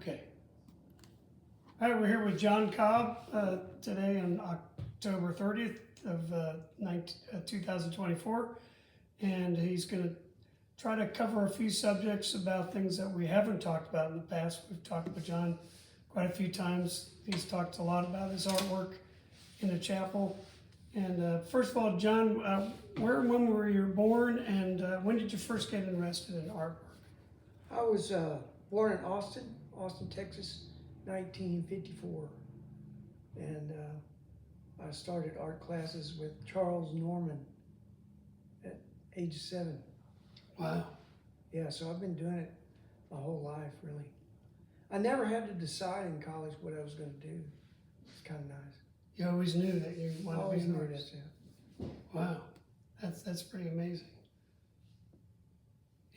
Okay. All right, we're here with John Cobb today on October 30th of 2024, and he's going to try to cover a few subjects about things that we haven't talked about in the past. We've talked with John quite a few times. He's talked a lot about his artwork in the chapel. And first of all, John, where and when were you born, and when did you first get interested in artwork? I was born in Austin, Texas, 1954. And I started art classes with Charles Norman at age 7. Wow. Yeah, so I've been doing it my whole life, really. I never had to decide in college what I was going to do. It's kind of nice. You always knew that you wanted to be an artist. Yeah. Wow, that's pretty amazing.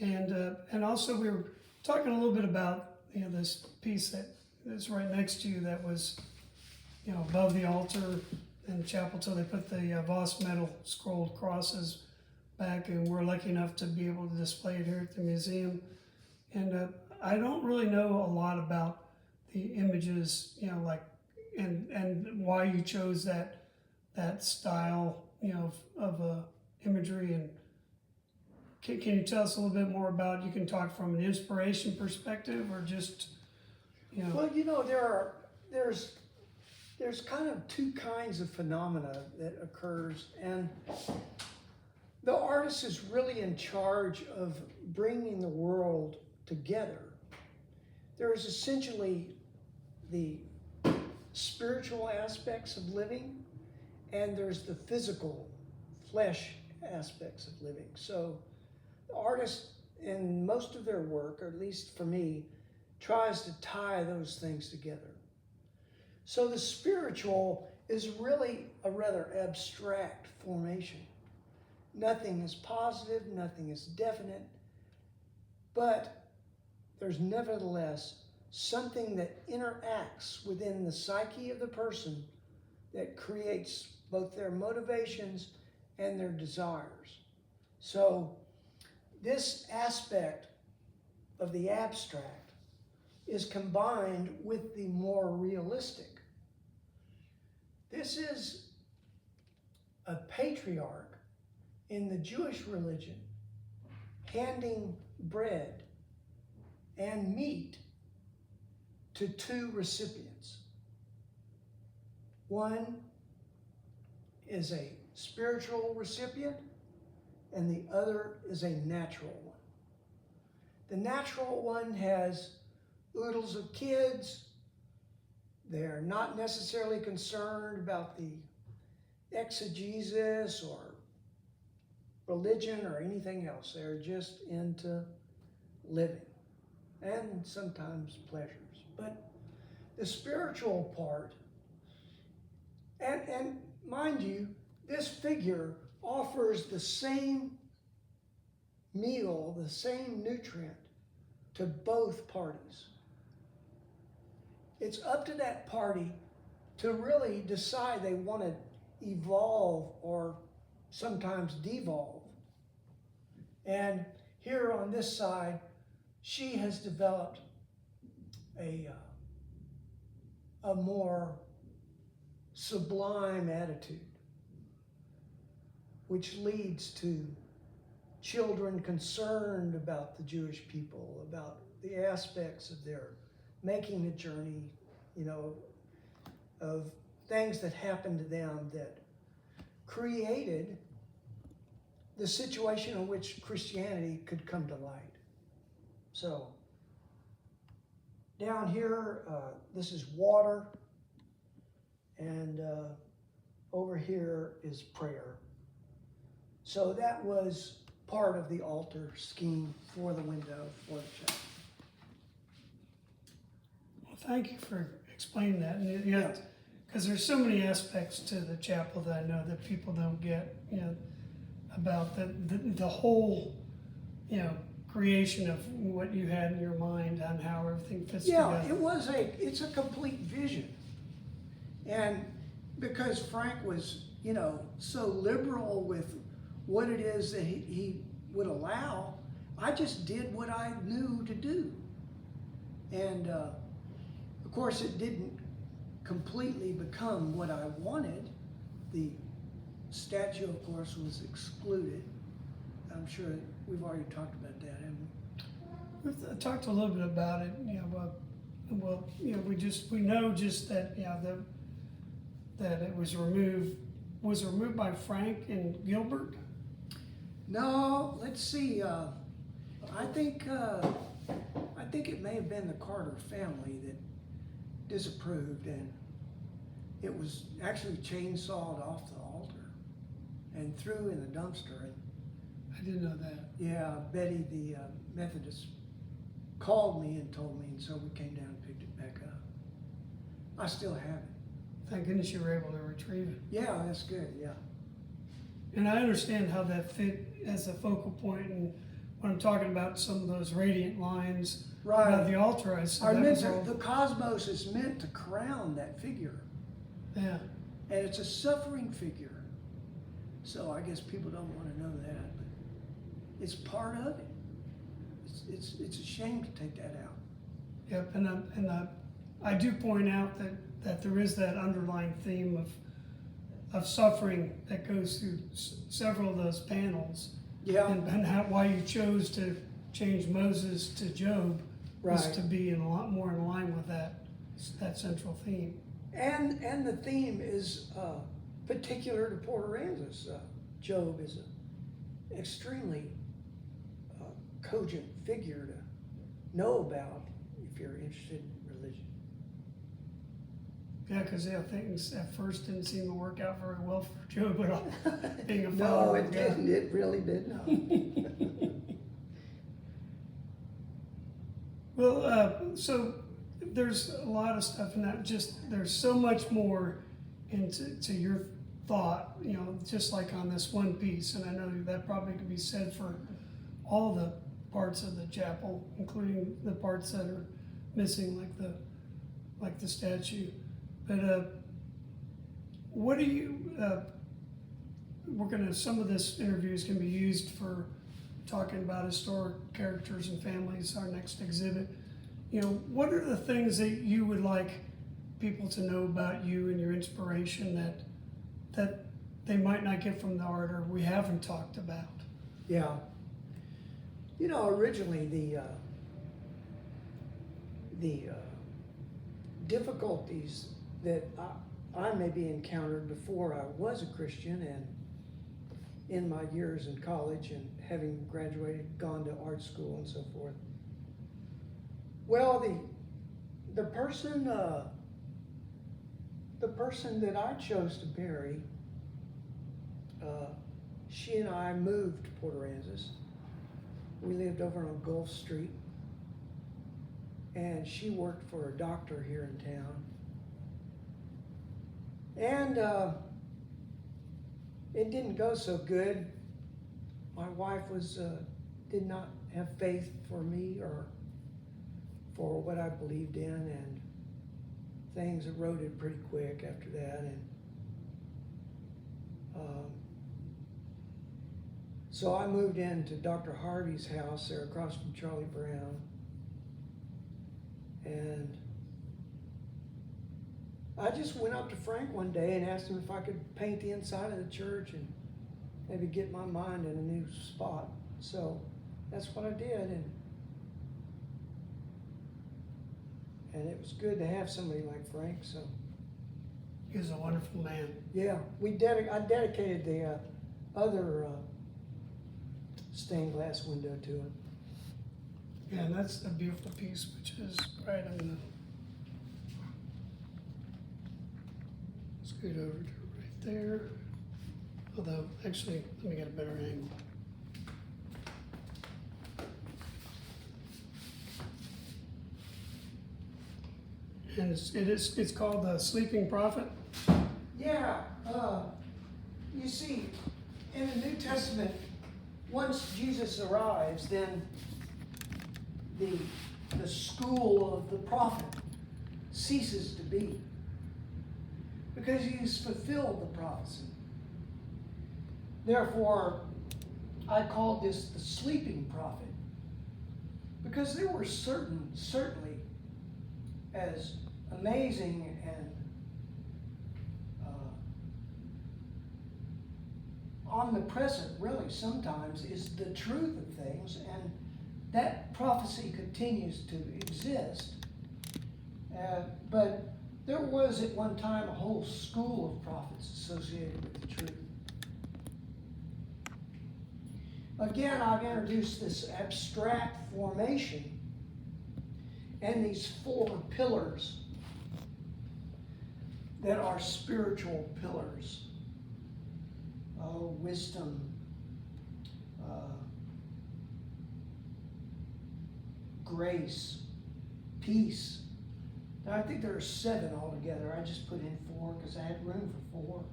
And also we were talking a little bit about this piece that's right next to you that was above the altar in the chapel till they put the Voss metal scrolled crosses back, and we're lucky enough to be able to display it here at the museum. And I don't really know a lot about the images, and why you chose that style, of imagery. And can you tell us a little bit more about? You can talk from an inspiration perspective, or just, Well, there's kind of two kinds of phenomena that occurs, and the artist is really in charge of bringing the world together. There is essentially the spiritual aspects of living, and there's the physical flesh aspects of living. So the artist, in most of their work, or at least for me, tries to tie those things together. So the spiritual is really a rather abstract formation. Nothing is positive, nothing is definite, but there's nevertheless something that interacts within the psyche of the person that creates both their motivations and their desires. So this aspect of the abstract is combined with the more realistic. This is a patriarch in the Jewish religion handing bread and meat to two recipients. One is a spiritual recipient, and the other is a natural one. The natural one has oodles of kids. They're not necessarily concerned about the exegesis or religion or anything else. They're just into living and sometimes pleasures. But the spiritual part, and mind you, this figure offers the same meal, the same nutrient to both parties. It's up to that party to really decide they want to evolve or sometimes devolve. And here on this side, she has developed a more sublime attitude, which leads to children concerned about the Jewish people, about the aspects of their making the journey, of things that happened to them that created the situation in which Christianity could come to light. So down here, this is water, and over here is prayer. So that was part of the altar scheme for the window for the chapel. Well, thank you for explaining that. And because there's so many aspects to the chapel that I know that people don't get, about the whole, creation of what you had in your mind and how everything fits together. Yeah, it's a complete vision. And because Frank was, so liberal with what it is that he would allow, I just did what I knew to do. And course, it didn't completely become what I wanted. The statue, of course, was excluded. I'm sure we've already talked about that, haven't we? We've talked a little bit about it, well, we know just that, that it was removed. Was it removed by Frank and Gilbert? No, let's see. I think it may have been the Carter family that disapproved, and it was actually chainsawed off the altar and threw in the dumpster. And I didn't know that. yeah, Betty, the Methodist, called me and told me, and so we came down and picked it back up. I still have it. Thank goodness you were able to retrieve it. Yeah, that's good. Yeah. And I understand how that fit as a focal point, and when I'm talking about some of those radiant lines about the altar, I said The cosmos is meant to crown that figure. Yeah. And it's a suffering figure. So I guess people don't want to know that, but it's part of it. It's a shame to take that out. Yep, and I do point out that there is that underlying theme of suffering that goes through several of those panels. Yeah. And why you chose to change Moses to Job was to be a lot more in line with that central theme. And the theme is particular to Port Aransas. Job is an extremely cogent figure to know about if you're interested in religion. Yeah, because things at first didn't seem to work out very well for Job at all. Being a No, follower it of God. didn't. It really did not. Well, so there's a lot of stuff in that. Just there's so much more into your thought, just like on this one piece. And I know that probably could be said for all the parts of the chapel, including the parts that are missing, like the statue. But what do you? Some of this interviews can be used for talking about historic characters and families. Our next exhibit. What are the things that you would like people to know about you and your inspiration that they might not get from the art or we haven't talked about? Yeah. Originally the difficulties that I maybe encountered before I was a Christian and in my years in college and having graduated, gone to art school and so forth. Well, the person that I chose to marry, she and I moved to Port Aransas. We lived over on Gulf Street, and she worked for a doctor here in town. And it didn't go so good. My wife did not have faith for me or for what I believed in, and things eroded pretty quick after that. And so I moved into Dr. Harvey's house there across from Charlie Brown, and I just went up to Frank one day and asked him if I could paint the inside of the church and maybe get my mind in a new spot. So that's what I did, and it was good to have somebody like Frank. So He was a wonderful man. yeah, I dedicated the other stained glass window to him. Yeah, and that's a beautiful piece, which is right on the. Scoot over to right there. Although, actually, let me get a better angle. And it's called the Sleeping Prophet. Yeah, you see, in the New Testament, once Jesus arrives, then the school of the prophet ceases to be, because he's fulfilled the prophecy. Therefore, I called this the sleeping prophet, because there were certainly, as amazing and omnipresent, really, sometimes, is the truth of things, and that prophecy continues to exist. But there was at one time a whole school of prophets associated with the truth. Again, I've introduced this abstract formation and these 4 pillars that are spiritual pillars. Wisdom, grace, peace. Now, I think there are 7 altogether. I just put in 4 because I had room for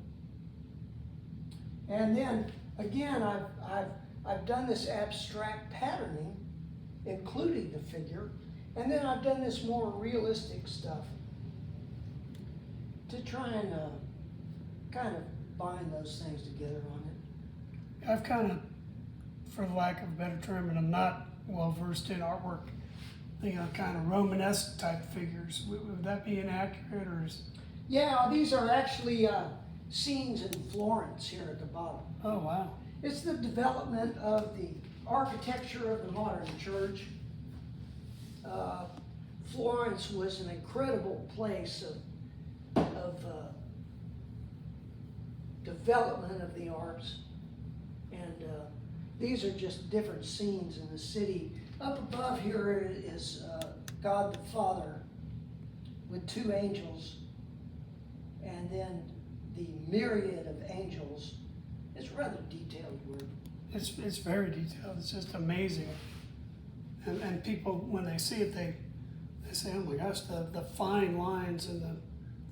4. And then again, I've done this abstract patterning, including the figure, and then I've done this more realistic stuff to try and kind of bind those things together on it. I've kind of, for lack of a better term, and I'm not well versed in artwork, kind of Romanesque type figures. Would that be inaccurate, or is? Yeah, these are actually scenes in Florence here at the bottom. Oh, wow. It's the development of the architecture of the modern church. Florence was an incredible place of development of the arts, and these are just different scenes in the city. Up above here is God the Father with 2 angels, and then the myriad of angels. It's rather detailed work. It's very detailed. It's just amazing. And people, when they see it, they say, oh my gosh, the fine lines and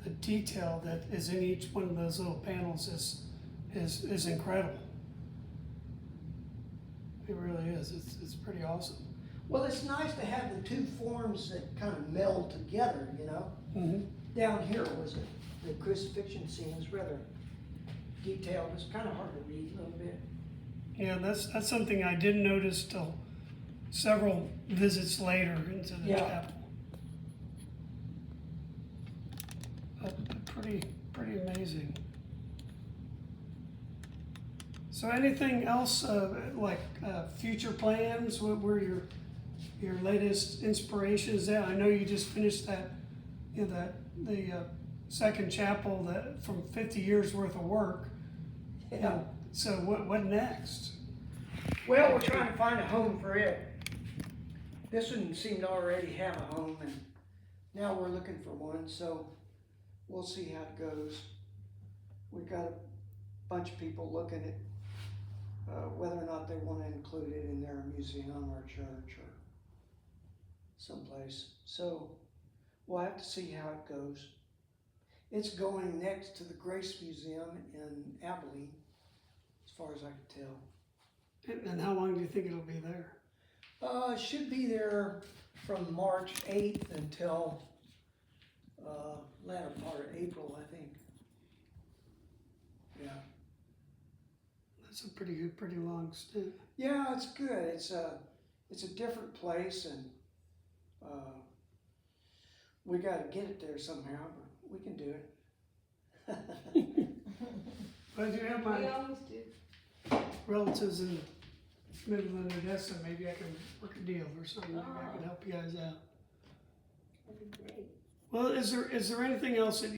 the detail that is in each one of those little panels is incredible. It really is. It's pretty awesome. Well, it's nice to have the 2 forms that kind of meld together, you know. Mm-hmm. Down here was the crucifixion scene. It's rather detailed. It's kind of hard to read a little bit. Yeah, that's something I didn't notice till several visits later into the chapel. But pretty amazing. So anything else like future plans? What were your latest inspirations? I know you just finished that, the second chapel that from 50 years worth of work. Yeah. So what next? Well, we're trying to find a home for it. This one seemed to already have a home, and now we're looking for one, so we'll see how it goes. We've got a bunch of people looking at whether or not they want to include it in their museum or church or someplace. So we'll have to see how it goes. It's going next to the Grace Museum in Abilene, as far as I can tell. And how long do you think it'll be there? It should be there from March 8th until latter part of April, I think. Yeah. That's a pretty long stint. Yeah, it's good. It's a different place, and we got to get it there somehow, but we can do it. But you have We my always do. relatives in Midland, Odessa. Maybe I can work a deal or something. Maybe I can help you guys out. That'd be great. Well, is there anything else that